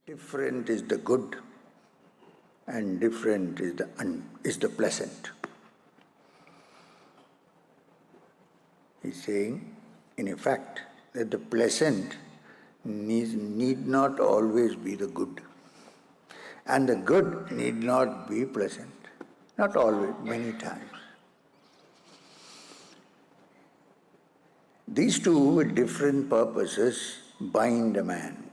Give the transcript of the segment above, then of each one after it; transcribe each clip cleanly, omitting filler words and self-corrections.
Different is the good and different is the pleasant. He's saying, in effect, that the pleasant need not always be the good. And the good need not be pleasant. Not always, many times. These two with different purposes bind a man.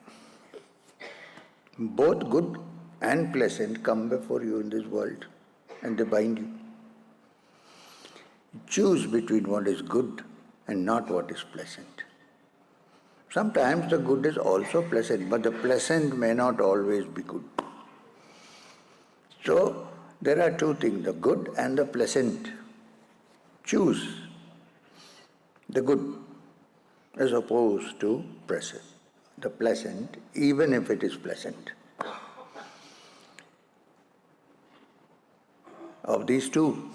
Both good and pleasant come before you in this world and they bind you. Choose between what is good and not what is pleasant. Sometimes the good is also pleasant, but the pleasant may not always be good. So, there are two things, the good and the pleasant. Choose the good as opposed to the pleasant, even if it is pleasant. Of these two,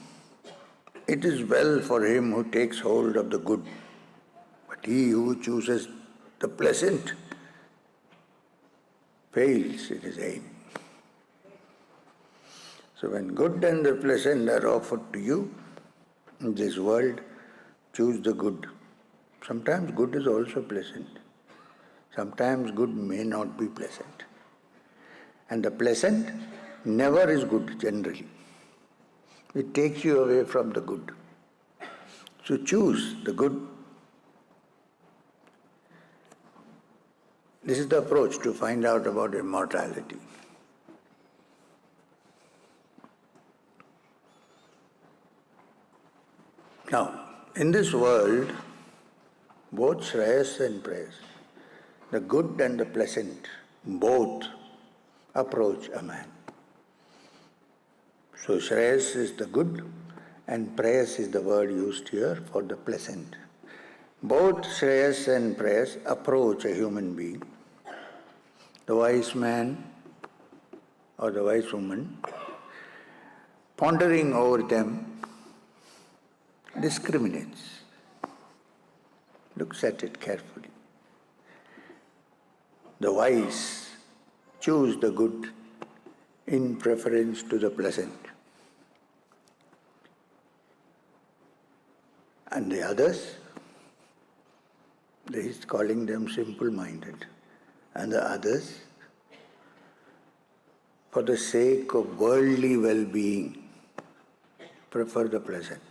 it is well for him who takes hold of the good, but he who chooses the pleasant fails in his aim. So when good and the pleasant are offered to you in this world, choose the good. Sometimes good is also pleasant. Sometimes good may not be pleasant. And the pleasant never is good generally. It takes you away from the good. So choose the good. This is the approach to find out about immortality. Now, in this world, both Shreyas and Prayas, the good and the pleasant, both approach a man. So Shreyas is the good and Prayas is the word used here for the pleasant. Both Shreyas and Prayas approach a human being. The wise man or the wise woman, pondering over them, discriminates, looks at it carefully. The wise choose the good in preference to the pleasant. And the others, he is calling them simple-minded. And the others, for the sake of worldly well-being, prefer the pleasant.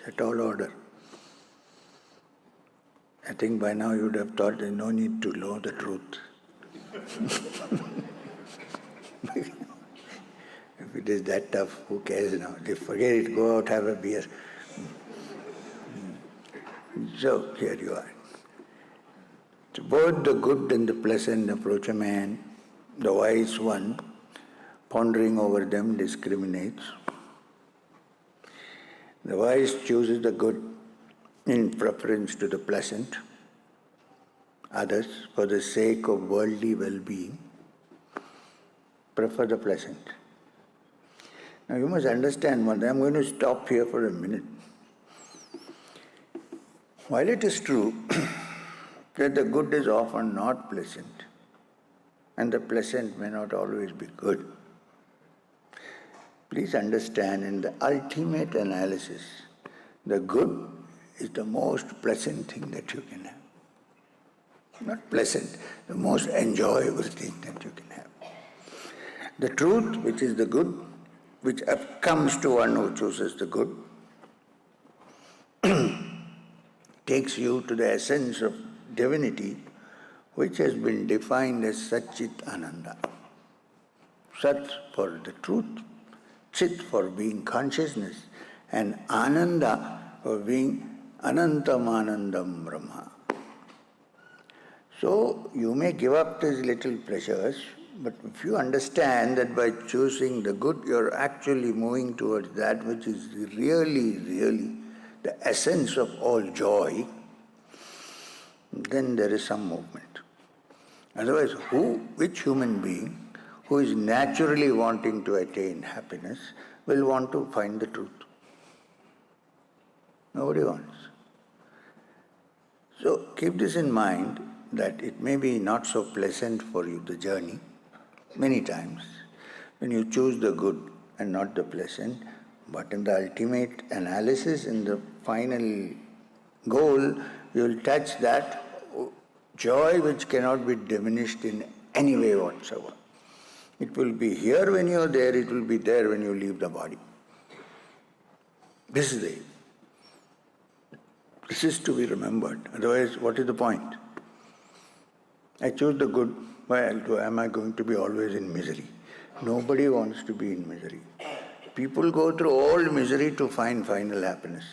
A tall order. I think by now you would have thought there's no need to know the truth. If it is that tough, who cares now? Just forget it, go out, have a beer. So, here you are. So both the good and the pleasant approach a man. The wise one, pondering over them, discriminates. The wise chooses the good in preference to the pleasant. Others, for the sake of worldly well-being, prefer the pleasant. Now you must understand one thing. I'm going to stop here for a minute. While it is true that the good is often not pleasant, and the pleasant may not always be good, please understand, in the ultimate analysis, the good is the most pleasant thing that you can have. Not pleasant, the most enjoyable thing that you can have. The truth, which is the good, which comes to one who chooses the good, takes you to the essence of divinity, which has been defined as Satchit Ananda. Sat for the truth, Chit for being consciousness, and Ananda for being Anantam Anandam Brahma. So you may give up these little pleasures, but if you understand that by choosing the good, you're actually moving towards that which is really, really the essence of all joy, then there is some movement. Otherwise, which human being who is naturally wanting to attain happiness will want to find the truth? Nobody wants. So keep this in mind that it may be not so pleasant for you, the journey, many times, when you choose the good and not the pleasant, but in the ultimate analysis, in the final goal, you will touch that joy which cannot be diminished in any way whatsoever. It will be here when you are there, it will be there when you leave the body. This is the aim. This is to be remembered. Otherwise, what is the point? I choose the good. Why am I going to be always in misery? Nobody wants to be in misery. People go through all misery to find final happiness.